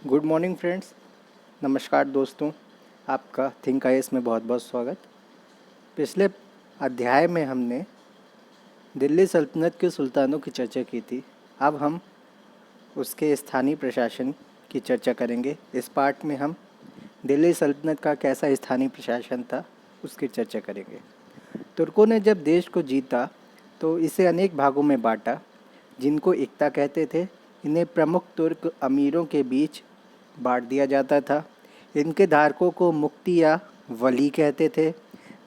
Good morning friends. नमस्कार दोस्तों, आपका थिंक आईएएस में बहुत बहुत स्वागत। पिछले अध्याय में हमने दिल्ली सल्तनत के सुल्तानों की चर्चा की थी। अब हम उसके स्थानीय प्रशासन की चर्चा करेंगे। इस पार्ट में हम दिल्ली सल्तनत का कैसा स्थानीय प्रशासन था उसकी चर्चा करेंगे। तुर्कों ने जब देश को जीता तो इसे अनेक भागों में बांटा, जिनको एकता कहते थे। इन्हें प्रमुख तुर्क अमीरों के बीच बांट दिया जाता था। इनके धारकों को मुक्ति या वली कहते थे।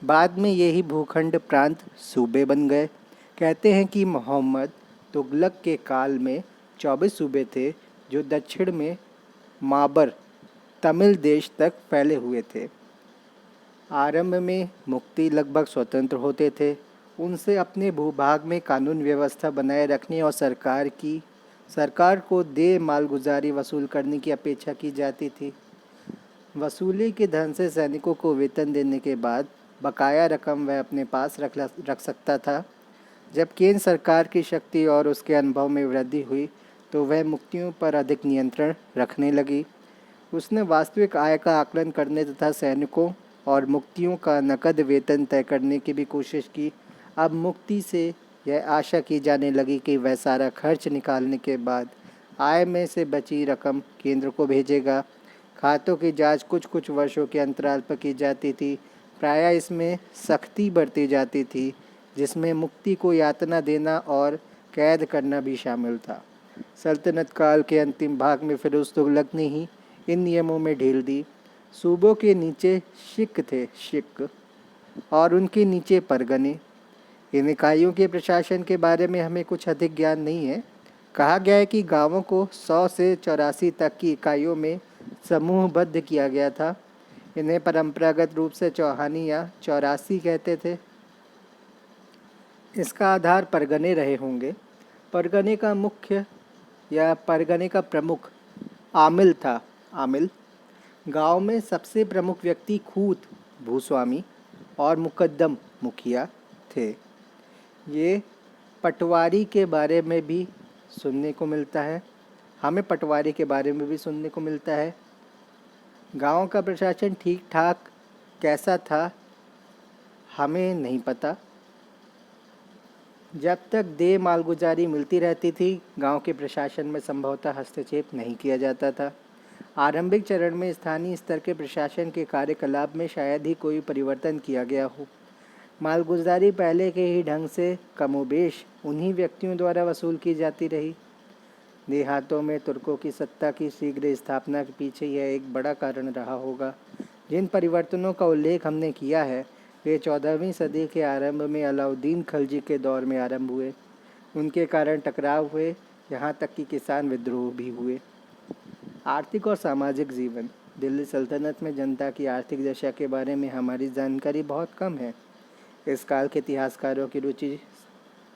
बाद में यही भूखंड प्रांत सूबे बन गए। कहते हैं कि मोहम्मद तुगलक के काल में 24 सूबे थे, जो दक्षिण में माबर तमिल देश तक फैले हुए थे। आरंभ में मुक्ति लगभग स्वतंत्र होते थे। उनसे अपने भूभाग में कानून व्यवस्था बनाए रखने और सरकार को देय मालगुजारी वसूल करने की अपेक्षा की जाती थी। वसूली के धन से सैनिकों को वेतन देने के बाद बकाया रकम वह अपने पास रख सकता था। जब केंद्र सरकार की शक्ति और उसके अनुभव में वृद्धि हुई तो वह मुक्तियों पर अधिक नियंत्रण रखने लगी। उसने वास्तविक आय का आकलन करने तथा सैनिकों और मुक्तियों का नकद वेतन तय करने की भी कोशिश की। अब मुक्ति से यह आशा की जाने लगी कि वह सारा खर्च निकालने के बाद आय में से बची रकम केंद्र को भेजेगा। खातों की जांच कुछ कुछ वर्षों के अंतराल पर की जाती थी। प्रायः इसमें सख्ती बरती जाती थी, जिसमें मुक्ति को यातना देना और कैद करना भी शामिल था। सल्तनत काल के अंतिम भाग में फिरोज तुगलक ने ही इन नियमों में ढील दी। सूबों के नीचे शिक थे, शिक, और उनके नीचे परगने। इन इकाइयों के प्रशासन के बारे में हमें कुछ अधिक ज्ञान नहीं है। कहा गया है कि गांवों को 100 से 84 तक की इकाइयों में समूहबद्ध किया गया था। इन्हें परंपरागत रूप से चौहानी या चौरासी कहते थे। इसका आधार परगने रहे होंगे। परगने का मुख्य या परगने का प्रमुख आमिल था। आमिल गांव में सबसे प्रमुख व्यक्ति खूत भूस्वामी और मुकद्दम मुखिया थे। ये पटवारी के बारे में भी सुनने को मिलता है। हमें पटवारी के बारे में भी सुनने को मिलता है। गांव का प्रशासन ठीक ठाक कैसा था हमें नहीं पता। जब तक देय मालगुजारी मिलती रहती थी, गांव के प्रशासन में संभवतः हस्तक्षेप नहीं किया जाता था। आरंभिक चरण में स्थानीय स्तर के प्रशासन के कार्यकलाप में शायद ही कोई परिवर्तन किया गया हो। मालगुजारी पहले के ही ढंग से कमोबेश उन्हीं व्यक्तियों द्वारा वसूल की जाती रही। देहातों में तुर्कों की सत्ता की शीघ्र स्थापना के पीछे यह एक बड़ा कारण रहा होगा। जिन परिवर्तनों का उल्लेख हमने किया है वे 14वीं सदी के आरंभ में अलाउद्दीन खिलजी के दौर में आरंभ हुए। उनके कारण टकराव हुए, यहाँ तक कि किसान विद्रोह भी हुए। आर्थिक और सामाजिक जीवन। दिल्ली सल्तनत में जनता की आर्थिक दशा के बारे में हमारी जानकारी बहुत कम है। इस काल के इतिहासकारों की रुचि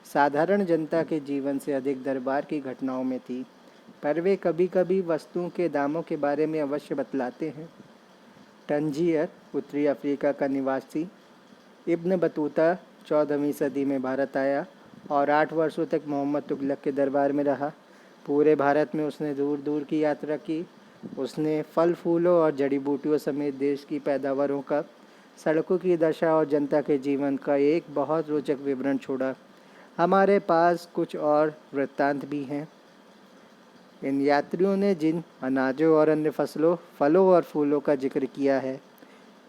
साधारण जनता के जीवन से अधिक दरबार की घटनाओं में थी, पर वे कभी कभी वस्तुओं के दामों के बारे में अवश्य बतलाते हैं। टंजियर, उत्तरी अफ्रीका का निवासी इब्न बतूता 14वीं सदी में भारत आया और 8 वर्षों तक मोहम्मद तुगलक के दरबार में रहा। पूरे भारत में उसने दूर दूर की यात्रा की। उसने फल फूलों और जड़ी बूटियों समेत देश की पैदावारों का, सड़कों की दशा और जनता के जीवन का एक बहुत रोचक विवरण छोड़ा। हमारे पास कुछ और वृत्तांत भी हैं। इन यात्रियों ने जिन अनाजों और अन्य फलों और फूलों का जिक्र किया है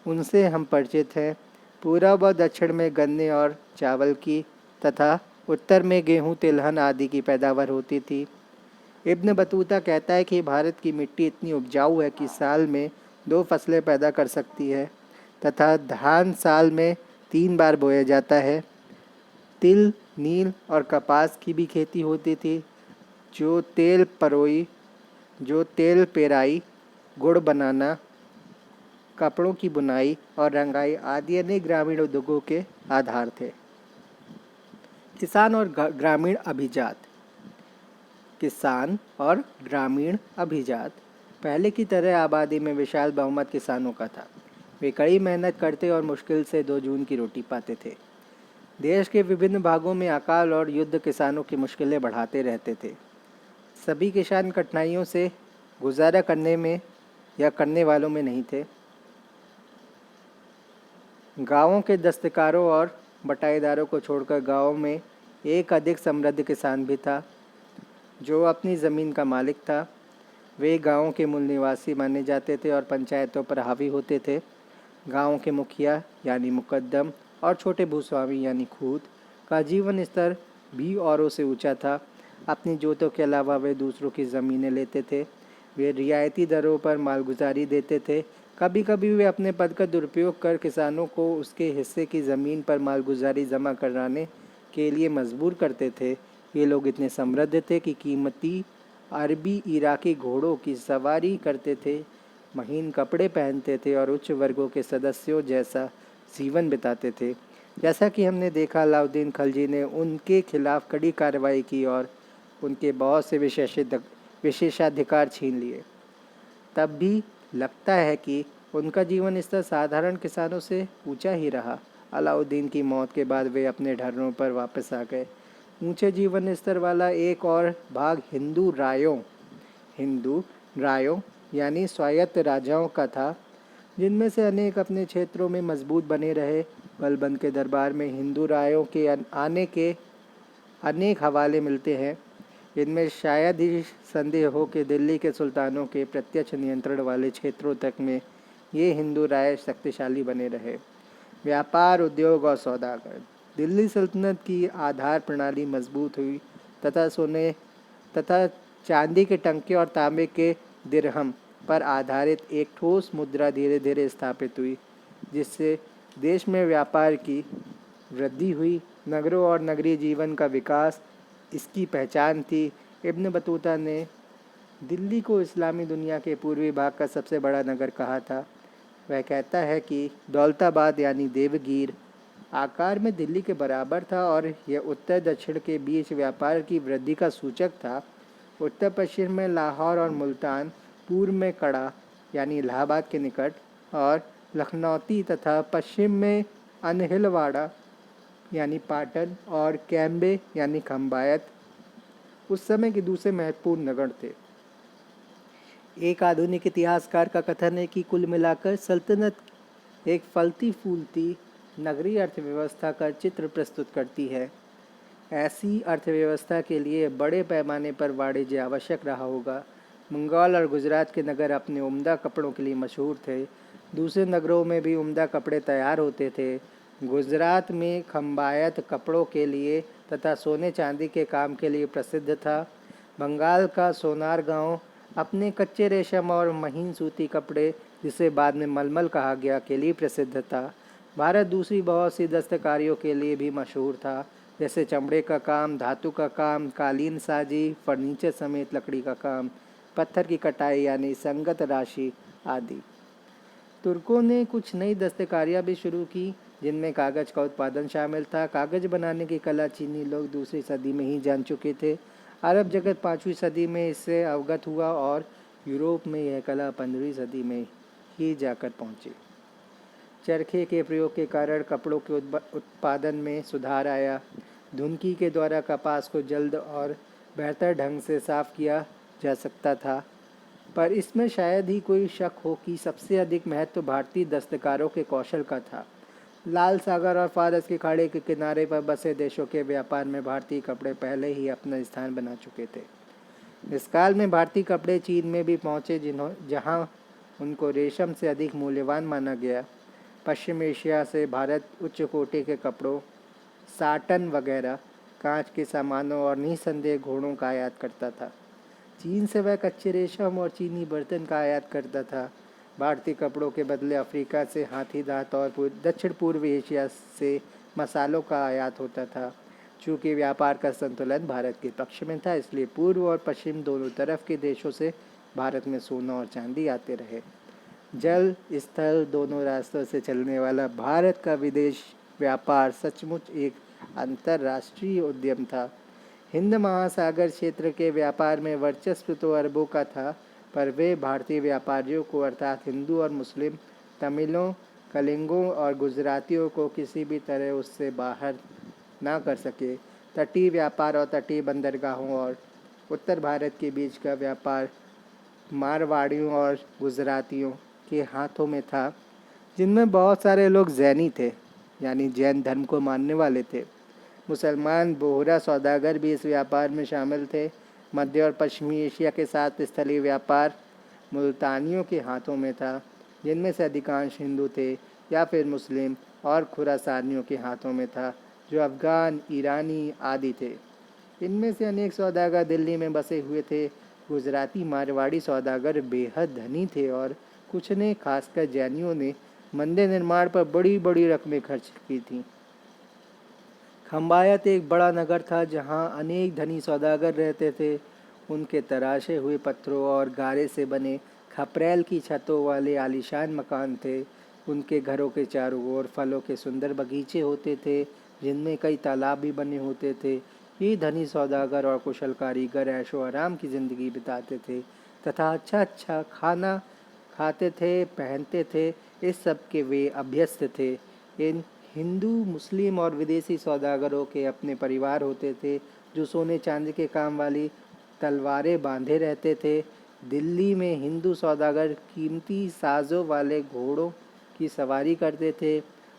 उनसे हम परिचित हैं। पूरब और दक्षिण में गन्ने और चावल की तथा उत्तर में गेहूं, तिलहन आदि की पैदावार होती थी। इब्न बतूता कहता है कि भारत की मिट्टी इतनी उपजाऊ है कि साल में 2 फसलें पैदा कर सकती है तथा धान साल में 3 बार बोया जाता है। तिल, नील और कपास की भी खेती होती थी। जो तेल पेराई, गुड़ बनाना, कपड़ों की बुनाई और रंगाई आदि अनेक ग्रामीण उद्योगों के आधार थे। किसान और ग्रामीण अभिजात। किसान और ग्रामीण अभिजात पहले की तरह आबादी में विशाल बहुमत किसानों का था। वे कड़ी मेहनत करते और मुश्किल से 2 जून की रोटी पाते थे। देश के विभिन्न भागों में अकाल और युद्ध किसानों की मुश्किलें बढ़ाते रहते थे। सभी किसान कठिनाइयों से गुजारा करने में या करने वालों में नहीं थे। गाँवों के दस्तकारों और बटाईदारों को छोड़कर गाँव में एक अधिक समृद्ध किसान भी था जो अपनी ज़मीन का मालिक था। वे गाँव के मूल निवासी माने जाते थे और पंचायतों पर हावी होते थे। गाँव के मुखिया यानी मुकद्दम और छोटे भूस्वामी यानी खूद का जीवन स्तर भी औरों से ऊंचा था। अपनी जोतों के अलावा वे दूसरों की ज़मीनें लेते थे। वे रियायती दरों पर मालगुजारी देते थे। कभी कभी वे अपने पद का दुरुपयोग कर किसानों को उसके हिस्से की ज़मीन पर मालगुजारी जमा कराने के लिए मजबूर करते थे। ये लोग इतने समृद्ध थे कि कीमती अरबी इराकी घोड़ों की सवारी करते थे, महीन कपड़े पहनते थे और उच्च वर्गों के सदस्यों जैसा जीवन बिताते थे। जैसा कि हमने देखा, अलाउद्दीन खिलजी ने उनके खिलाफ कड़ी कार्रवाई की और उनके बहुत से विशेषाधिकार छीन लिए। तब भी लगता है कि उनका जीवन स्तर साधारण किसानों से ऊंचा ही रहा। अलाउद्दीन की मौत के बाद वे अपने ढर्रों पर वापस आ गए। ऊंचे जीवन स्तर वाला एक और भाग हिंदू रायों यानी स्वायत्त राजाओं का था, जिनमें से अनेक अपने क्षेत्रों में मजबूत बने रहे। बलबन के दरबार में हिंदू रायों के आने के अनेक हवाले मिलते हैं। इनमें शायद ही संदेह हो कि दिल्ली के सुल्तानों के प्रत्यक्ष नियंत्रण वाले क्षेत्रों तक में ये हिंदू राय शक्तिशाली बने रहे। व्यापार, उद्योग और सौदागर। दिल्ली सल्तनत की आधार प्रणाली मजबूत हुई तथा सोने तथा चांदी के टंके और तांबे के दिरहम पर आधारित एक ठोस मुद्रा धीरे धीरे स्थापित हुई, जिससे देश में व्यापार की वृद्धि हुई। नगरों और नगरीय जीवन का विकास इसकी पहचान थी। इब्न बतूता ने दिल्ली को इस्लामी दुनिया के पूर्वी भाग का सबसे बड़ा नगर कहा था। वह कहता है कि दौलताबाद यानी देवगिर आकार में दिल्ली के बराबर था और यह उत्तर दक्षिण के बीच व्यापार की वृद्धि का सूचक था। उत्तर पश्चिम में लाहौर और मुल्तान, पूर्व में कड़ा यानी इलाहाबाद के निकट और लखनौती तथा पश्चिम में अनहिलवाड़ा यानी पाटन और कैम्बे यानी खम्बायत उस समय के दूसरे महत्वपूर्ण नगर थे। एक आधुनिक इतिहासकार का कथन है कि कुल मिलाकर सल्तनत एक फलती फूलती नगरीय अर्थव्यवस्था का चित्र प्रस्तुत करती है। ऐसी अर्थव्यवस्था के लिए बड़े पैमाने पर वाणिज्य आवश्यक रहा होगा। बंगाल और गुजरात के नगर अपने उम्दा कपड़ों के लिए मशहूर थे। दूसरे नगरों में भी उम्दा कपड़े तैयार होते थे। गुजरात में खम्बायत कपड़ों के लिए तथा सोने चांदी के काम के लिए प्रसिद्ध था। बंगाल का सोनार गांव अपने कच्चे रेशम और महीन सूती कपड़े, जिसे बाद में मलमल कहा गया, के लिए प्रसिद्ध था। भारत दूसरी बहुत सी दस्तकारियों के लिए भी मशहूर था, जैसे चमड़े का काम, धातु का काम, कालीन साजी, फर्नीचर समेत लकड़ी का काम, पत्थर की कटाई यानी संगत राशि आदि। तुर्कों ने कुछ नई दस्तकारियाँ भी शुरू की, जिनमें कागज़ का उत्पादन शामिल था। कागज़ बनाने की कला चीनी लोग दूसरी सदी में ही जान चुके थे। अरब जगत 5वीं सदी में इससे अवगत हुआ और यूरोप में यह कला 15वीं सदी में ही जाकर पहुंची। चरखे के प्रयोग के कारण कपड़ों के उत्पादन में सुधार आया। धुनकी के द्वारा कपास को जल्द और बेहतर ढंग से साफ किया जा सकता था, पर इसमें शायद ही कोई शक हो कि सबसे अधिक महत्व भारतीय दस्तकारों के कौशल का था। लाल सागर और फारस की खाड़ी के किनारे पर बसे देशों के व्यापार में भारतीय कपड़े पहले ही अपना स्थान बना चुके थे। इस काल में भारतीय कपड़े चीन में भी पहुँचे, जहाँ उनको रेशम से अधिक मूल्यवान माना गया। पश्चिम एशिया से भारत उच्च कोटि के कपड़ों, साटन वगैरह, कांच के सामानों और निसंदेह घोड़ों का आयात करता था। चीन से वह कच्चे रेशम और चीनी बर्तन का आयात करता था। भारतीय कपड़ों के बदले अफ्रीका से हाथी दांत और दक्षिण पूर्व एशिया से मसालों का आयात होता था। चूँकि व्यापार का संतुलन भारत के पक्ष में था, इसलिए पूर्व और पश्चिम दोनों तरफ के देशों से भारत में सोना और चांदी आते रहे। जल स्थल दोनों रास्तों से चलने वाला भारत का विदेश व्यापार सचमुच एक अंतर्राष्ट्रीय उद्यम था। हिंद महासागर क्षेत्र के व्यापार में वर्चस्व तो अरबों का था, पर वे भारतीय व्यापारियों को अर्थात हिंदू और मुस्लिम, तमिलों, कलिंगों और गुजरातियों को किसी भी तरह उससे बाहर ना कर सके। तटीय व्यापार और तटीय बंदरगाहों और उत्तर भारत के बीच का व्यापार मारवाड़ियों और गुजरातियों के हाथों में था, जिनमें बहुत सारे लोग जैनी थे, यानी जैन धर्म को मानने वाले थे। मुसलमान बोहरा सौदागर भी इस व्यापार में शामिल थे। मध्य और पश्चिमी एशिया के साथ स्थलीय व्यापार मुल्तानियों के हाथों में था, जिनमें से अधिकांश हिंदू थे या फिर मुस्लिम, और खुरासानियों के हाथों में था, जो अफ़गान, ईरानी आदि थे। इनमें से अनेक सौदागर दिल्ली में बसे हुए थे। गुजराती मारवाड़ी सौदागर बेहद धनी थे और कुछ ने, खासकर जैनियों ने, मंदिर निर्माण पर बड़ी बड़ी रकमें खर्च की थीं। खम्बायत एक बड़ा नगर था जहाँ अनेक धनी सौदागर रहते थे। उनके तराशे हुए पत्थरों और गारे से बने खपरेल की छतों वाले आलीशान मकान थे। उनके घरों के चारों ओर फलों के सुंदर बगीचे होते थे, जिनमें कई तालाब भी बने होते थे। ये धनी सौदागर और कुशल कारीगर ऐशो आराम की ज़िंदगी बिताते थे तथा अच्छा अच्छा खाना खाते थे, पहनते थे। इस सब के वे अभ्यस्त थे। इन हिंदू, मुस्लिम और विदेशी सौदागरों के अपने परिवार होते थे, जो सोने चांदी के काम वाली तलवारें बांधे रहते थे। दिल्ली में हिंदू सौदागर कीमती साजों वाले घोड़ों की सवारी करते थे,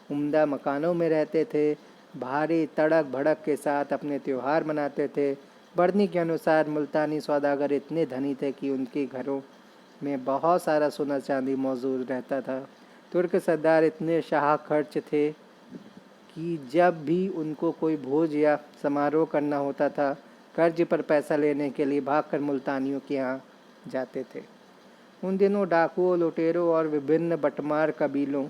उम्दा मकानों में रहते थे, भारी तड़क भड़क के साथ अपने त्यौहार मनाते थे। बढ़नी के अनुसार मुल्तानी सौदागर इतने धनी थे कि उनके घरों में बहुत सारा सोना चांदी मौजूद रहता था। तुर्क सरदार इतने शाह खर्च थे कि जब भी उनको कोई भोज या समारोह करना होता था, कर्ज पर पैसा लेने के लिए भागकर मुल्तानियों के यहाँ जाते थे। उन दिनों डाकुओं, लुटेरों और विभिन्न बटमार कबीलों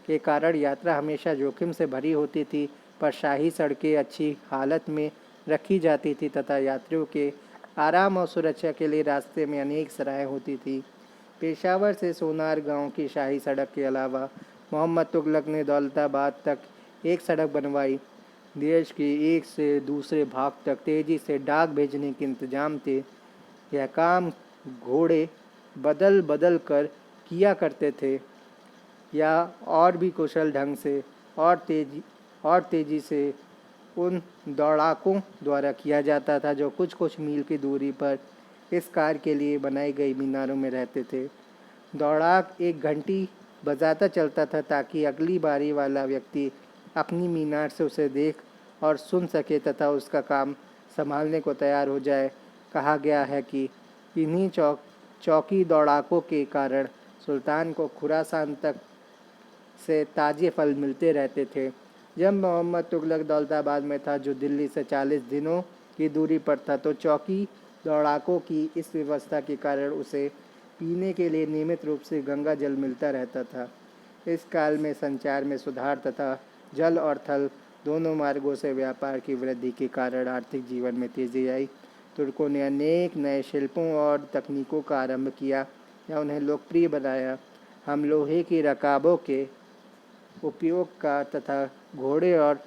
के कारण यात्रा हमेशा जोखिम से भरी होती थी, पर शाही सड़कें अच्छी हालत में रखी जाती थी तथा यात्रियों के आराम और सुरक्षा के लिए रास्ते में अनेक सराहें होती थी। पेशावर से सोनार गांव की शाही सड़क के अलावा मोहम्मद तुगलक ने दौलताबाद तक एक सड़क बनवाई। देश के एक से दूसरे भाग तक तेज़ी से डाक भेजने के इंतजाम थे। यह काम घोड़े बदल बदल कर किया करते थे या और भी कुशल ढंग से और तेज़ी से उन दौड़ाकों द्वारा किया जाता था, जो कुछ कुछ मील की दूरी पर इस कार्य के लिए बनाई गई मीनारों में रहते थे। दौड़ाक एक घंटी बजाता चलता था ताकि अगली बारी वाला व्यक्ति अपनी मीनार से उसे देख और सुन सके तथा उसका काम संभालने को तैयार हो जाए। कहा गया है कि इन्हीं चौकी दौड़ाकों के कारण सुल्तान को खुरासान तक से ताज़े फल मिलते रहते थे। जब मोहम्मद तुगलक दौलताबाद में था, जो दिल्ली से 40 दिनों की दूरी पर था, तो चौकी दौड़ाकों की इस व्यवस्था के कारण उसे पीने के लिए नियमित रूप से गंगा जल मिलता रहता था। इस काल में संचार में सुधार तथा जल और थल दोनों मार्गों से व्यापार की वृद्धि के कारण आर्थिक जीवन में तेज़ी आई। तुर्कों ने अनेक नए शिल्पों और तकनीकों का आरंभ किया या उन्हें लोकप्रिय बनाया। हम लोहे की रकाबों के उपयोग का तथा घोड़े और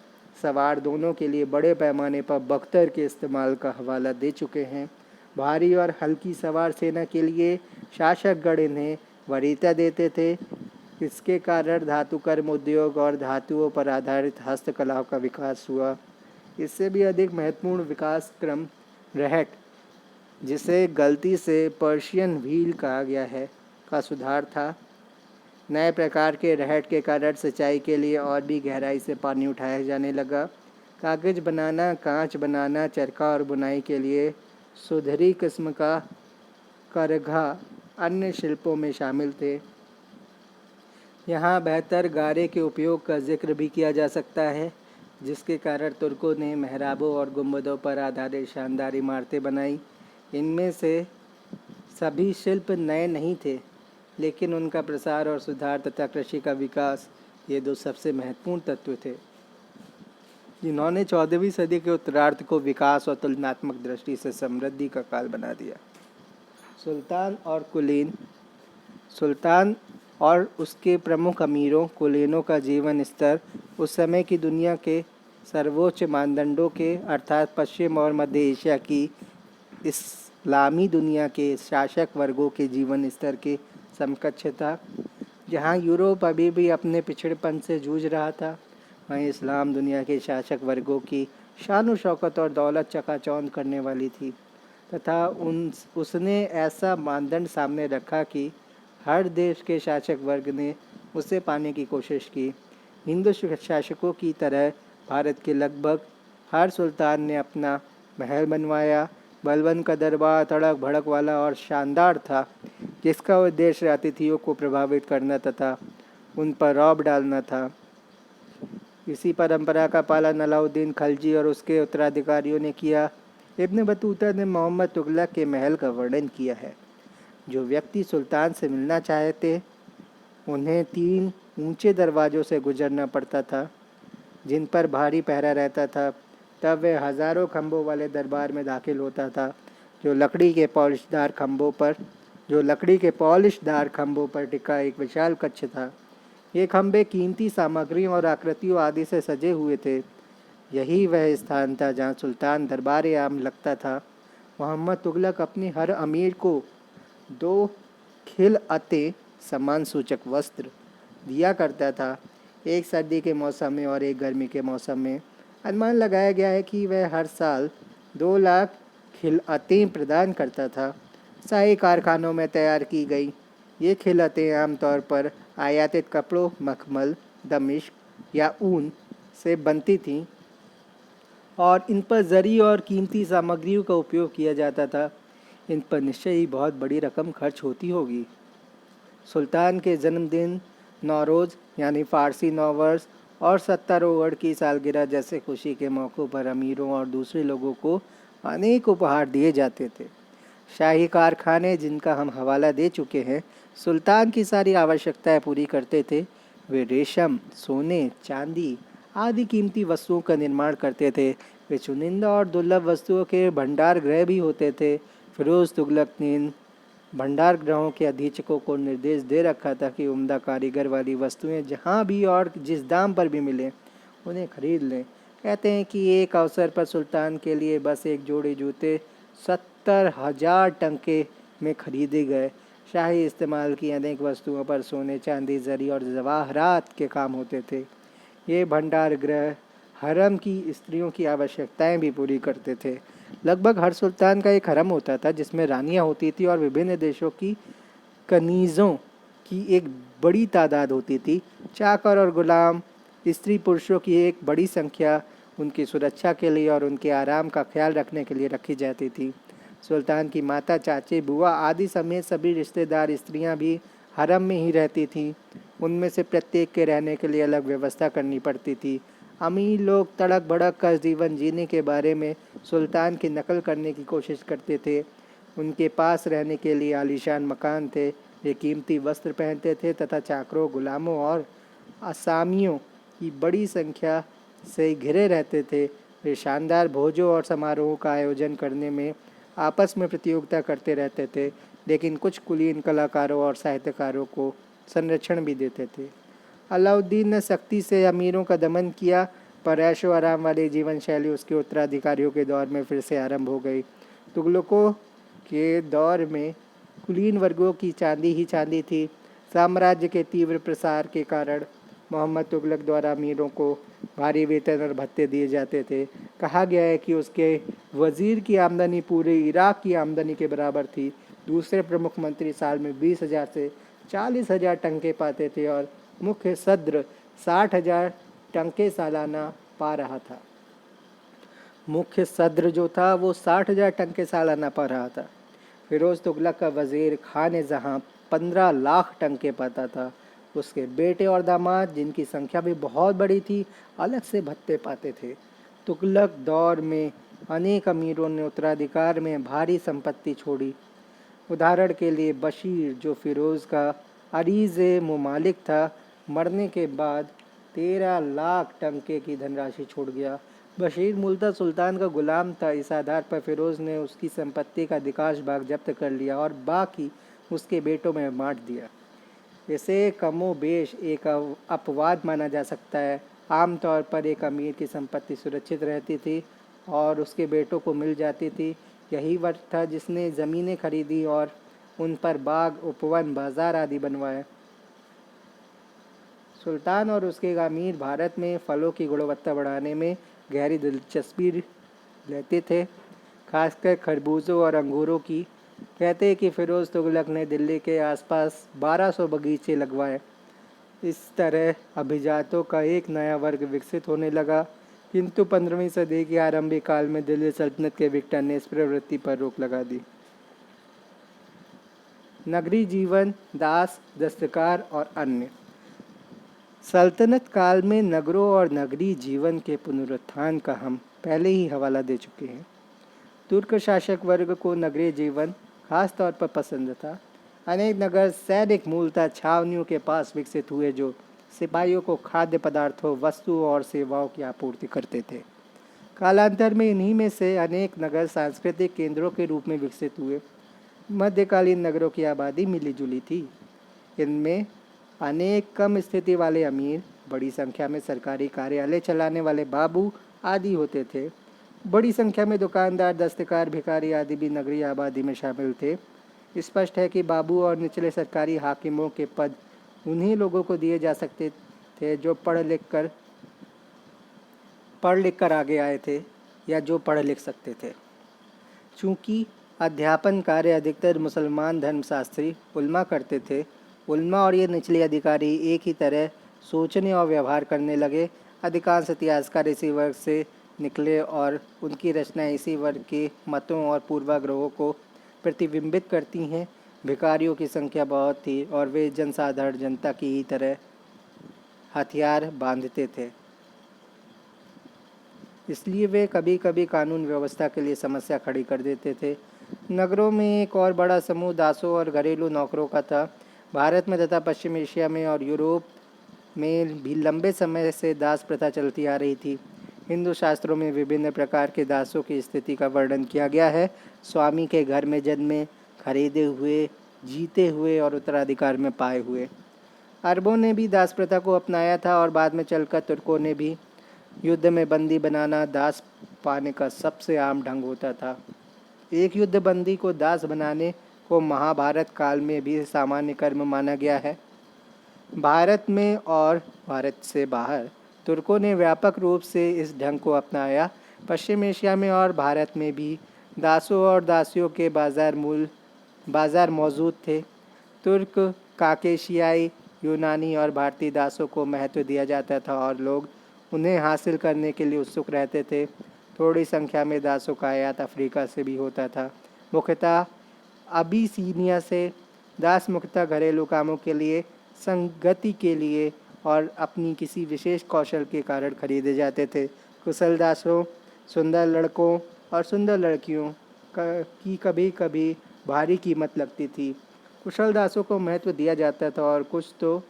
सवार दोनों के लिए बड़े पैमाने पर बख्तर के इस्तेमाल का हवाला दे चुके हैं। भारी और हल्की सवार सेना के लिए शासकगण इन्हें वरीयता देते थे। इसके कारण धातुकर्म उद्योग और धातुओं पर आधारित हस्तकलाओं का विकास हुआ। इससे भी अधिक महत्वपूर्ण विकास क्रम रहट, जिसे गलती से पर्शियन व्हील कहा गया है, का सुधार था। नए प्रकार के रहट के कारण सिंचाई के लिए और भी गहराई से पानी उठाया जाने लगा। कागज़ बनाना, कांच बनाना, चरखा और बुनाई के लिए सुधरी किस्म का करघा अन्य शिल्पों में शामिल थे। यहाँ बेहतर गारे के उपयोग का जिक्र भी किया जा सकता है, जिसके कारण तुर्कों ने मेहराबों और गुंबदों पर आधारित शानदार इमारतें बनाई। इनमें से सभी शिल्प नए नहीं थे, लेकिन उनका प्रसार और सुधार तथा कृषि का विकास, ये दो सबसे महत्वपूर्ण तत्व थे, जिन्होंने 14वीं सदी के उत्तरार्ध को विकास और तुलनात्मक दृष्टि से समृद्धि का काल बना दिया। सुल्तान और उसके प्रमुख अमीरों, कुलीनों का जीवन स्तर उस समय की दुनिया के सर्वोच्च मानदंडों के, अर्थात पश्चिम और मध्य एशिया की इस्लामी दुनिया के शासक वर्गों के जीवन स्तर के समकक्ष था। जहाँ यूरोप अभी भी अपने पिछड़ेपन से जूझ रहा था, वहीं इस्लाम दुनिया के शासक वर्गों की शान व शौकत और दौलत चकाचौंध करने वाली थी तथा उसने ऐसा मानदंड सामने रखा कि हर देश के शासक वर्ग ने उसे पाने की कोशिश की। हिंदू शासकों की तरह भारत के लगभग हर सुल्तान ने अपना महल बनवाया। बलबन का दरबार तड़क भड़क वाला और शानदार था, जिसका उद्देश्य अतिथियों को प्रभावित करना तथा उन पर रौब डालना था। इसी परंपरा का पालन अलाउद्दीन खलजी और उसके उत्तराधिकारियों ने किया। इब्न बतूता ने मोहम्मद तुगलक के महल का वर्णन किया है। जो व्यक्ति सुल्तान से मिलना चाहते उन्हें 3 ऊंचे दरवाज़ों से गुजरना पड़ता था, जिन पर भारी पहरा रहता था। तब वह हज़ारों खंभों वाले दरबार में दाखिल होता था, जो लकड़ी के पॉलिशदार खंभों पर टिका एक विशाल कक्ष था। ये खंभे कीमती सामग्रियों और आकृतियों आदि से सजे हुए थे। यही वह स्थान था जहाँ सुल्तान दरबार आम लगता था। मोहम्मद तुगलक अपने हर अमीर को 2 खिलअते सम्मान सूचक वस्त्र दिया करता था, एक सर्दी के मौसम में और एक गर्मी के मौसम में। अनुमान लगाया गया है कि वह हर साल 2 लाख खिलअतें प्रदान करता था। शाही कारखानों में तैयार की गई ये खिलअतें आमतौर पर आयातित कपड़ों, मखमल, दमिश्क या ऊन से बनती थीं और इन पर जरी और कीमती सामग्रियों का उपयोग किया जाता था। इन पर निश्चय ही बहुत बड़ी रकम खर्च होती होगी। सुल्तान के जन्मदिन, नौरोज़ यानी फ़ारसी नववर्ष और 70 की सालगिरह जैसे खुशी के मौक़ों पर अमीरों और दूसरे लोगों को अनेक उपहार दिए जाते थे। शाही कारखाने, जिनका हम हवाला दे चुके हैं, सुल्तान की सारी आवश्यकताएं पूरी करते थे। वे रेशम, सोने, चांदी आदि कीमती वस्तुओं का निर्माण करते थे। वे चुनिंदा और दुर्लभ वस्तुओं के भंडार गृह भी होते थे। फिरोज़ तुगलक ने इन भंडार गृहों के अधीक्षकों को निर्देश दे रखा था कि उम्दा कारीगर वाली वस्तुएं जहां भी और जिस दाम पर भी मिलें उन्हें खरीद लें। कहते हैं कि एक अवसर पर सुल्तान के लिए बस एक जोड़ी जूते 70,000 टंके में खरीदे गए। शाही इस्तेमाल की अनेक वस्तुओं पर सोने, चांदी, जरी और जवाहरात के काम होते थे। ये भंडार गृह हरम की स्त्रियों की आवश्यकताएं भी पूरी करते थे। लगभग हर सुल्तान का एक हरम होता था, जिसमें रानियां होती थी और विभिन्न देशों की कनीज़ों की एक बड़ी तादाद होती थी। चाकर और गुलाम, स्त्री पुरुषों की एक बड़ी संख्या उनकी सुरक्षा के लिए और उनके आराम का ख्याल रखने के लिए रखी जाती थी। सुल्तान की माता, चाची, बुआ आदि समेत सभी रिश्तेदार स्त्रियां भी हरम में ही रहती थीं। उनमें से प्रत्येक के रहने के लिए अलग व्यवस्था करनी पड़ती थी। अमीर लोग तड़क भड़क कर जीवन जीने के बारे में सुल्तान की नकल करने की कोशिश करते थे। उनके पास रहने के लिए आलीशान मकान थे। वे कीमती वस्त्र पहनते थे तथा चाकरों, गुलामों और असामियों की बड़ी संख्या से घिरे रहते थे। वे शानदार भोजों और समारोहों का आयोजन करने में आपस में प्रतियोगिता करते रहते थे, लेकिन कुछ कुलीन कलाकारों और साहित्यकारों को संरक्षण भी देते थे। अलाउद्दीन ने सख्ती से अमीरों का दमन किया, पर ऐशो आराम वाली जीवन शैली उसके उत्तराधिकारियों के दौर में फिर से आरंभ हो गई। तुगलकों के दौर में कुलीन वर्गों की चांदी ही चांदी थी। साम्राज्य के तीव्र प्रसार के कारण मोहम्मद तुगलक द्वारा अमीरों को भारी वेतन और भत्ते दिए जाते थे। कहा गया है कि उसके वजीर की आमदनी पूरे इराक की आमदनी के बराबर थी। दूसरे प्रमुख मंत्री साल में 20,000 से 40,000 टंके पाते थे और मुख्य सद्र 60,000 टंके सालाना पा रहा था। मुख्य सद्र जो था वो 60,000 टंके सालाना पा रहा था। फिरोज़ तुगलक का वज़ीर खान जहाँ 15 लाख टंके पाता था। उसके बेटे और दामाद, जिनकी संख्या भी बहुत बड़ी थी, अलग से भत्ते पाते थे। तुगलक दौर में अनेक अमीरों ने उत्तराधिकार में भारी संपत्ति छोड़ी। उदाहरण के लिए बशीर, जो फिरोज़ का अरीज़ मुमालिक था, मरने के बाद 13 लाख टंके की धनराशि छोड़ गया। बशीर मूलतः सुल्तान का गुलाम था। इस आधार पर फिरोज़ ने उसकी संपत्ति का अधिकांश भाग जब्त कर लिया और बाकी उसके बेटों में बांट दिया। इसे कमोबेश एक अपवाद माना जा सकता है। आमतौर पर एक अमीर की संपत्ति सुरक्षित रहती थी और उसके बेटों को मिल जाती थी। यही वर्ग था जिसने ज़मीनें खरीदी और उन पर बाग, उपवन, बाजार आदि बनवाए। सुल्तान और उसके अमीर भारत में फलों की गुणवत्ता बढ़ाने में गहरी दिलचस्पी लेते थे। खासकर खरबूजों और अंगूरों की। कहते हैं कि फ़िरोज़ तुगलक ने दिल्ली के आसपास 1200 बगीचे लगवाए। इस तरह अभिजातों का एक नया वर्ग विकसित होने लगा, किंतु 15वीं सदी के आरंभिक काल में दिल्ली सल्तनत के विक्टर ने इस प्रवृत्ति पर रोक लगा दी। नगरी जीवन, दास, दस्तकार और अन्य। सल्तनत काल में नगरों और नगरी जीवन के पुनरुत्थान का हम पहले ही हवाला दे चुके हैं। तुर्क शासक वर्ग को नगरीय जीवन खास तौर पर पसंद था। अनेक नगर सैनिक मूलतः छावनियों के पास विकसित हुए जो सिपाहियों को खाद्य पदार्थों, वस्तुओं और सेवाओं की आपूर्ति करते थे। कालांतर में इन्हीं में से अनेक नगर सांस्कृतिक केंद्रों के रूप में विकसित हुए। मध्यकालीन नगरों की आबादी मिली जुली थी। इनमें अनेक कम स्थिति वाले अमीर, बड़ी संख्या में सरकारी कार्यालय चलाने वाले बाबू आदि होते थे। बड़ी संख्या में दुकानदार, दस्तकार, भिखारी आदि भी नगरीय आबादी में शामिल थे। स्पष्ट है कि बाबू और निचले सरकारी हाकिमों के पद उन्हीं लोगों को दिए जा सकते थे जो पढ़ लिख कर आगे आए थे या जो पढ़ लिख सकते थे। चूँकि अध्यापन कार्य अधिकतर मुसलमान धर्मशास्त्री उल्मा करते थे, उल्मा और ये निचले अधिकारी एक ही तरह सोचने और व्यवहार करने लगे। अधिकांश इतिहासकार इसी वर्ग से निकले और उनकी रचनाएं इसी वर्ग के मतों और पूर्वाग्रहों को प्रतिबिंबित करती हैं। भिखारियों की संख्या बहुत थी और वे जनसाधारण जनता की ही तरह हथियार बांधते थे, इसलिए वे कभी कभी कानून व्यवस्था के लिए समस्या खड़ी कर देते थे। नगरों में एक और बड़ा समूह दासों और घरेलू नौकरों का था। भारत में तथा पश्चिम एशिया में और यूरोप में भी लंबे समय से दास प्रथा चलती आ रही थी। हिंदू शास्त्रों में विभिन्न प्रकार के दासों की स्थिति का वर्णन किया गया है। स्वामी के घर में जन्मे, खरीदे हुए, जीते हुए और उत्तराधिकार में पाए हुए। अरबों ने भी दास प्रथा को अपनाया था और बाद में चलकर तुर्कों ने भी। युद्ध में बंदी बनाना दास पाने का सबसे आम ढंग होता था। एक युद्ध बंदी को दास बनाने को महाभारत काल में भी सामान्य कर्म माना गया है। भारत में और भारत से बाहर तुर्कों ने व्यापक रूप से इस ढंग को अपनाया। पश्चिम एशिया में और भारत में भी दासों और दासियों के बाज़ार मौजूद थे। तुर्क, काकेशियाई, यूनानी और भारतीय दासों को महत्व दिया जाता था और लोग उन्हें हासिल करने के लिए उत्सुक रहते थे। थोड़ी संख्या में दासों का आयात अफ्रीका से भी होता था, मुख्यतः अबिसीनिया से। दास मुख्यतः घरेलू कामों के लिए, संगति के लिए और अपनी किसी विशेष कौशल के कारण खरीदे जाते थे। कुशल दासों, सुंदर लड़कों और सुंदर लड़कियों की कभी कभी भारी कीमत लगती थी। कुशल दासों को महत्व दिया जाता था और कुछ तो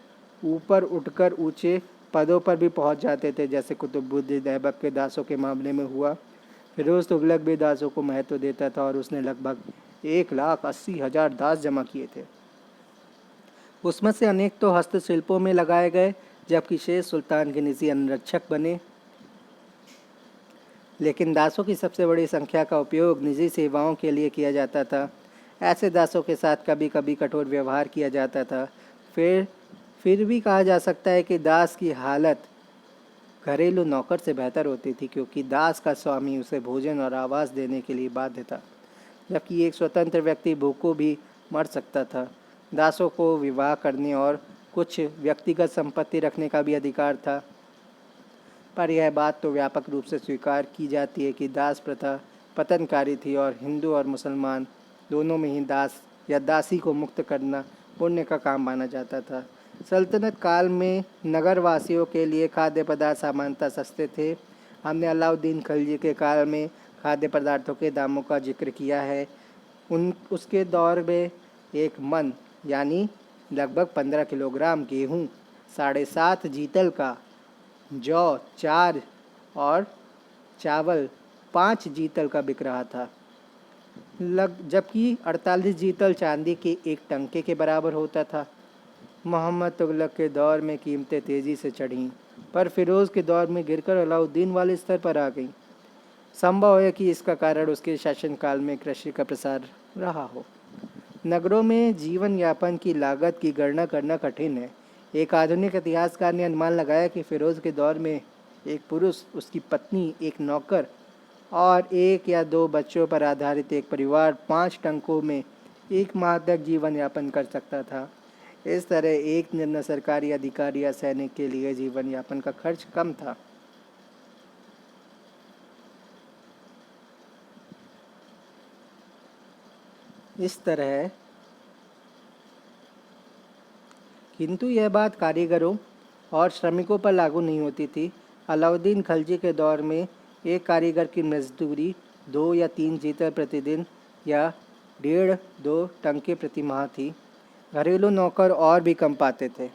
ऊपर उठकर ऊंचे पदों पर भी पहुंच जाते थे, जैसे कुतुबुद्दीन ऐबक के दासों के मामले में हुआ। फिरोज़ तुगलक भी दासों को महत्व देता था और उसने लगभग 1,80,000 दास जमा किए थे। उसमें से अनेक तो हस्तशिल्पों में लगाए गए, जबकि शेष सुल्तान के निजी अंगरक्षक बने। लेकिन दासों की सबसे बड़ी संख्या का उपयोग निजी सेवाओं के लिए किया जाता था। ऐसे दासों के साथ कभी कभी कठोर व्यवहार किया जाता था। फिर भी कहा जा सकता है कि दास की हालत घरेलू नौकर से बेहतर होती थी, क्योंकि दास का स्वामी उसे भोजन और आवास देने के लिए बाध्य था, जबकि एक स्वतंत्र व्यक्ति भूखों भी मर सकता था। दासों को विवाह करने और कुछ व्यक्तिगत संपत्ति रखने का भी अधिकार था, पर यह बात तो व्यापक रूप से स्वीकार की जाती है कि दास प्रथा पतनकारी थी और हिंदू और मुसलमान दोनों में ही दास या दासी को मुक्त करना पुण्य का काम माना जाता था। सल्तनत काल में नगरवासियों के लिए खाद्य पदार्थ सामान्यतः सस्ते थे। हमने अलाउद्दीन खिलजी के काल में खाद्य पदार्थों के दामों का जिक्र किया है। उसके दौर में एक मन यानी लगभग 15 किलोग्राम गेहूँ, 7.5 जीतल का जौ 4 और चावल 5 जीतल का बिक रहा था, जबकि 48 जीतल चांदी के एक टंके के बराबर होता था। मोहम्मद तुगलक के दौर में कीमतें तेज़ी से चढ़ीं, पर फिरोज़ के दौर में गिरकर अलाउद्दीन वाले स्तर पर आ गईं। संभव है कि इसका कारण उसके शासनकाल में कृषि का प्रसार रहा हो। नगरों में जीवन यापन की लागत की गणना करना कठिन है। एक आधुनिक इतिहासकार ने अनुमान लगाया कि फिरोज़ के दौर में एक पुरुष, उसकी पत्नी, एक नौकर और एक या दो बच्चों पर आधारित एक परिवार 5 टंकों में 1 माह तक जीवन यापन कर सकता था। इस तरह एक निम्न सरकारी अधिकारी या सैनिक के लिए जीवन यापन का खर्च कम था। इस तरह किंतु यह बात कारीगरों और श्रमिकों पर लागू नहीं होती थी। अलाउद्दीन खिलजी के दौर में एक कारीगर की मजदूरी 2 या 3 जीतर प्रतिदिन या 1.5-2 टंके प्रति माह थी। घरेलू नौकर और भी कम पाते थे।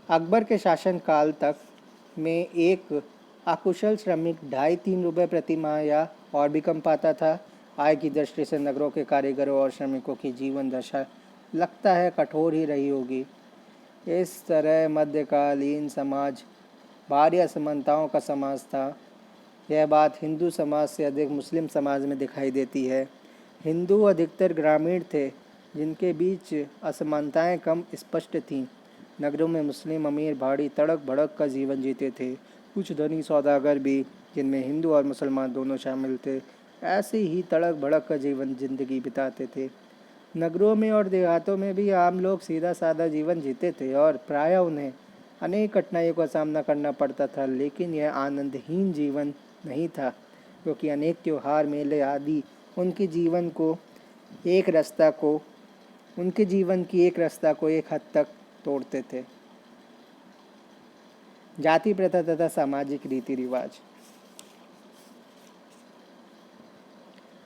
अकबर के शासनकाल तक में एक अकुशल श्रमिक 2.5-3 रुपये प्रति माह या और भी कम पाता था। आय की दृष्टि से नगरों के कारीगरों और श्रमिकों की जीवन दशा लगता है कठोर ही रही होगी। इस तरह मध्यकालीन समाज भारी असमानताओं का समाज था। यह बात हिंदू समाज से अधिक मुस्लिम समाज में दिखाई देती है। हिंदू अधिकतर ग्रामीण थे, जिनके बीच असमानताएं कम स्पष्ट थीं। नगरों में मुस्लिम अमीर भाड़ी तड़क भड़क का जीवन जीते थे। कुछ धनी सौदागर भी, जिनमें हिंदू और मुसलमान दोनों शामिल थे, ऐसे ही तड़क भड़क का जिंदगी बिताते थे। नगरों में और देहातों में भी आम लोग सीधा साधा जीवन जीते थे और प्रायः उन्हें अनेक कठिनाइयों का सामना करना पड़ता था, लेकिन यह आनंदहीन जीवन नहीं था, क्योंकि अनेक त्योहार मेले आदि उनके जीवन की एक रास्ता को एक हद तक तोड़ते थे। जाति प्रथा तथा सामाजिक रीति रिवाज।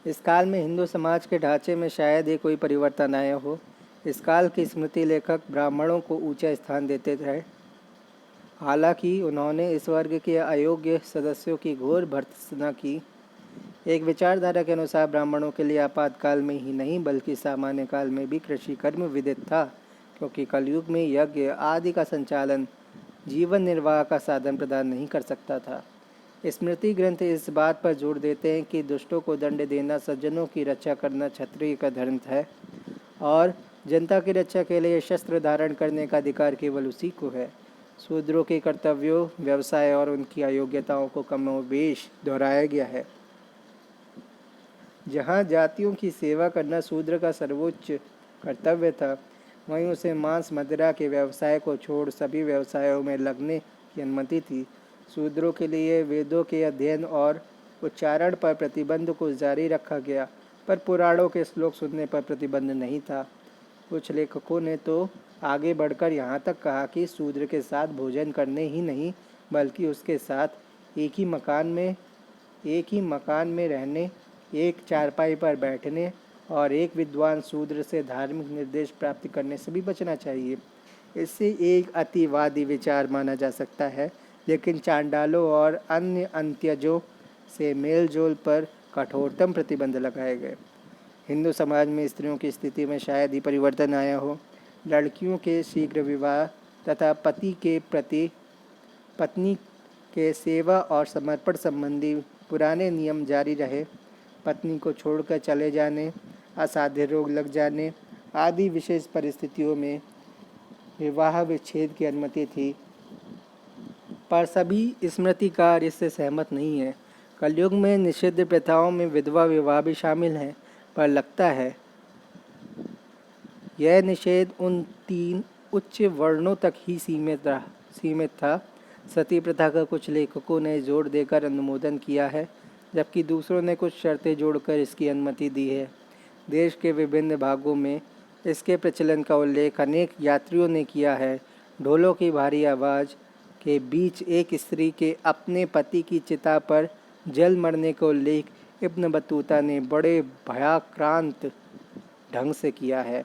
इस काल में हिंदू समाज के ढांचे में शायद ही कोई परिवर्तन आया हो। इस काल के स्मृति लेखक ब्राह्मणों को ऊंचा स्थान देते रहे। हालांकि उन्होंने इस वर्ग के अयोग्य सदस्यों की घोर भर्त्सना की। एक विचारधारा के अनुसार ब्राह्मणों के लिए आपातकाल में ही नहीं बल्कि सामान्य काल में भी कृषि कर्म विदित था, क्योंकि कलयुग में यज्ञ आदि का संचालन जीवन निर्वाह का साधन प्रदान नहीं कर सकता था। स्मृति ग्रंथ इस बात पर जोर देते हैं कि दुष्टों को दंड देना, सज्जनों की रक्षा करना क्षत्रिय का धर्म है और जनता की रक्षा के लिए शस्त्र धारण करने का अधिकार केवल उसी को है। शूद्रों के कर्तव्यों, व्यवसाय और उनकी अयोग्यताओं को कमोबेश दोहराया गया है। जहाँ जातियों की सेवा करना शूद्र का सर्वोच्च कर्तव्य था, वहीं उसे मांस मदिरा के व्यवसाय को छोड़ सभी व्यवसायों में लगने की अनुमति थी। शूद्रों के लिए वेदों के अध्ययन और उच्चारण पर प्रतिबंध को जारी रखा गया, पर पुराणों के श्लोक सुनने पर प्रतिबंध नहीं था। कुछ लेखकों ने तो आगे बढ़कर यहाँ तक कहा कि शूद्र के साथ भोजन करने ही नहीं बल्कि उसके साथ एक ही मकान में रहने, एक चारपाई पर बैठने और एक विद्वान शूद्र से धार्मिक निर्देश प्राप्त करने से भी बचना चाहिए। इससे एक अतिवादी विचार माना जा सकता है, लेकिन चांडालों और अन्य अंत्यजों से मेलजोल पर कठोरतम प्रतिबंध लगाए गए। हिंदू समाज में स्त्रियों की स्थिति में शायद ही परिवर्तन आया हो। लड़कियों के शीघ्र विवाह तथा पति के प्रति पत्नी के सेवा और समर्पण संबंधी पुराने नियम जारी रहे। पत्नी को छोड़कर चले जाने, असाध्य रोग लग जाने आदि विशेष परिस्थितियों में विवाह विच्छेद की अनुमति थी, पर सभी स्मृतिकार इससे सहमत नहीं है। कलयुग में निषिद्ध प्रथाओं में विधवा विवाह भी शामिल है, पर लगता है यह निषेध उन 3 उच्च वर्णों तक ही सीमित था। सती प्रथा का कुछ लेखकों ने जोर देकर अनुमोदन किया है, जबकि दूसरों ने कुछ शर्तें जोड़कर इसकी अनुमति दी है। देश के विभिन्न भागों में इसके प्रचलन का उल्लेख अनेक यात्रियों ने किया है। ढोलों की भारी आवाज़ के बीच एक स्त्री के अपने पति की चिता पर जल मरने का उल्लेख इब्न बतूता ने बड़े भयाक्रांत ढंग से किया है।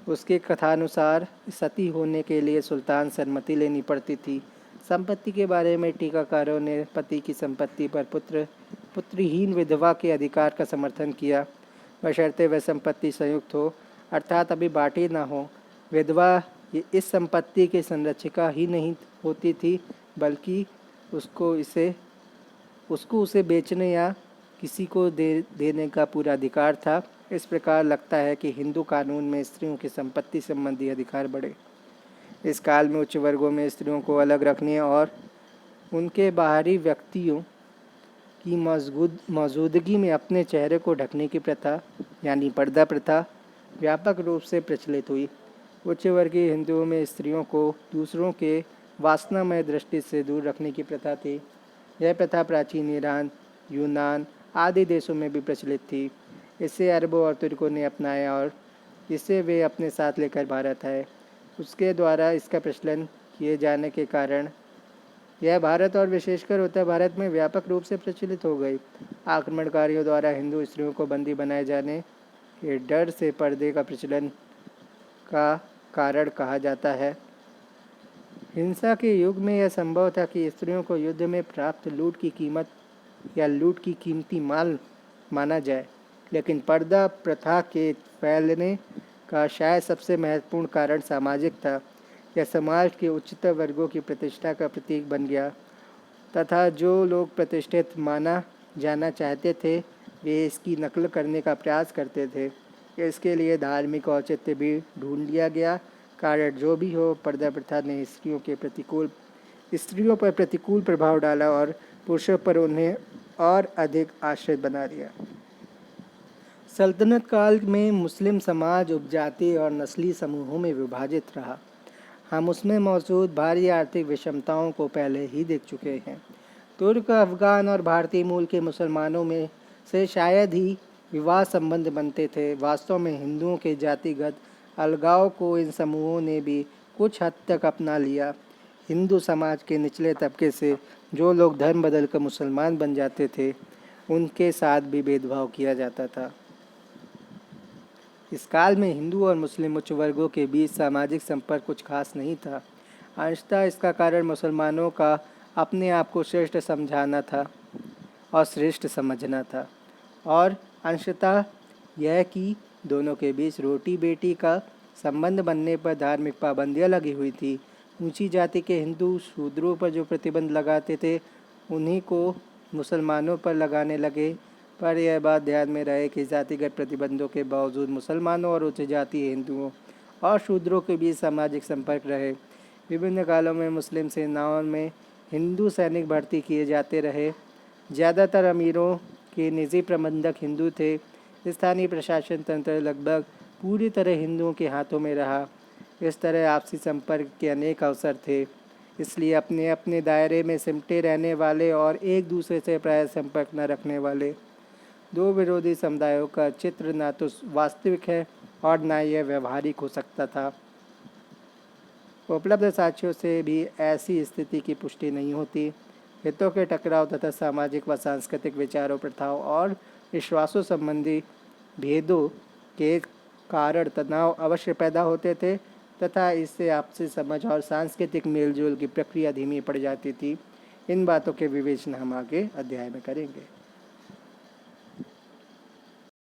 उसके कथानुसार सती होने के लिए सुल्तान से अनुमति लेनी पड़ती थी। संपत्ति के बारे में टीकाकारों ने पति की संपत्ति पर पुत्रहीन विधवा के अधिकार का समर्थन किया, बशर्ते वह संपत्ति संयुक्त हो, अर्थात अभी बांटी ना हो। विधवा इस संपत्ति की संरक्षिका ही नहीं होती थी, बल्कि उसको उसे बेचने या किसी को देने का पूरा अधिकार था। इस प्रकार लगता है कि हिंदू कानून में स्त्रियों की संपत्ति संबंधी अधिकार बढ़े। इस काल में उच्च वर्गों में स्त्रियों को अलग रखने और उनके बाहरी व्यक्तियों की मौजूदगी में अपने चेहरे को ढकने की प्रथा यानी पर्दा प्रथा व्यापक रूप से प्रचलित हुई। उच्च वर्गीय हिंदुओं में स्त्रियों को दूसरों के वासनामय दृष्टि से दूर रखने की प्रथा थी। यह प्रथा प्राचीन ईरान, यूनान आदि देशों में भी प्रचलित थी। इसे अरबों और तुर्कों ने अपनाया और इसे वे अपने साथ लेकर भारत आए। उसके द्वारा इसका प्रचलन किए जाने के कारण यह भारत और विशेषकर उत्तर भारत में व्यापक रूप से प्रचलित हो गई। आक्रमणकारियों द्वारा हिंदू स्त्रियों को बंदी बनाए जाने के डर से पर्दे का प्रचलन का कारण कहा जाता है। हिंसा के युग में यह संभव था कि स्त्रियों को युद्ध में प्राप्त लूट की कीमत या लूट की कीमती माल माना जाए, लेकिन पर्दा प्रथा के फैलने का शायद सबसे महत्वपूर्ण कारण सामाजिक था। यह समाज के उच्चतर वर्गों की प्रतिष्ठा का प्रतीक बन गया तथा जो लोग प्रतिष्ठित माना जाना चाहते थे वे इसकी नकल करने का प्रयास करते थे। इसके लिए धार्मिक औचित्य भी ढूंढ लिया गया। कारण जो भी हो, पर्दा प्रथा ने स्त्रियों पर प्रतिकूल प्रभाव डाला और पुरुषों पर उन्हें और अधिक आश्रित बना दिया। सल्तनत काल में मुस्लिम समाज उपजाति और नस्ली समूहों में विभाजित रहा। हम उसमें मौजूद भारी आर्थिक विषमताओं को पहले ही देख चुके हैं। तुर्क, अफगान और भारतीय मूल के मुसलमानों में से शायद ही विवाह संबंध बनते थे। वास्तव में हिंदुओं के जातिगत अलगाव को इन समूहों ने भी कुछ हद तक अपना लिया। हिंदू समाज के निचले तबके से जो लोग धर्म बदलकर मुसलमान बन जाते थे उनके साथ भी भेदभाव किया जाता था। इस काल में हिंदू और मुस्लिम उच्च वर्गों के बीच सामाजिक संपर्क कुछ खास नहीं था। अंशतः इसका कारण मुसलमानों का अपने आप को श्रेष्ठ समझाना था और श्रेष्ठ समझना था, और अंशतः यह कि दोनों के बीच रोटी बेटी का संबंध बनने पर धार्मिक पाबंदियां लगी हुई थी। ऊंची जाति के हिंदू शूद्रों पर जो प्रतिबंध लगाते थे उन्हीं को मुसलमानों पर लगाने लगे। पर यह बात ध्यान में रहे कि जातिगत प्रतिबंधों के बावजूद मुसलमानों और उच्च जातीय हिंदुओं और शूद्रों के बीच सामाजिक संपर्क रहे। विभिन्न कालों में मुस्लिम सेनाओं में हिंदू सैनिक भर्ती किए जाते रहे। ज़्यादातर अमीरों के निजी प्रबंधक हिंदू थे। स्थानीय प्रशासन तंत्र लगभग पूरी तरह हिंदुओं के हाथों में रहा। इस तरह आपसी संपर्क के अनेक अवसर थे, इसलिए अपने अपने दायरे में सिमटे रहने वाले और एक दूसरे से प्राय संपर्क न रखने वाले दो विरोधी समुदायों का चित्र न तो वास्तविक है और न यह व्यवहारिक हो सकता था। उपलब्ध साक्ष्यों से भी ऐसी स्थिति की पुष्टि नहीं होती। हितों के टकराव तथा सामाजिक व सांस्कृतिक विचारों, प्रथाओं और विश्वासों संबंधी भेदों के कारण तनाव अवश्य पैदा होते थे तथा इससे आपसी समझ और सांस्कृतिक मेलजोल की प्रक्रिया धीमी पड़ जाती थी। इन बातों के विवेचना हम आगे अध्याय में करेंगे।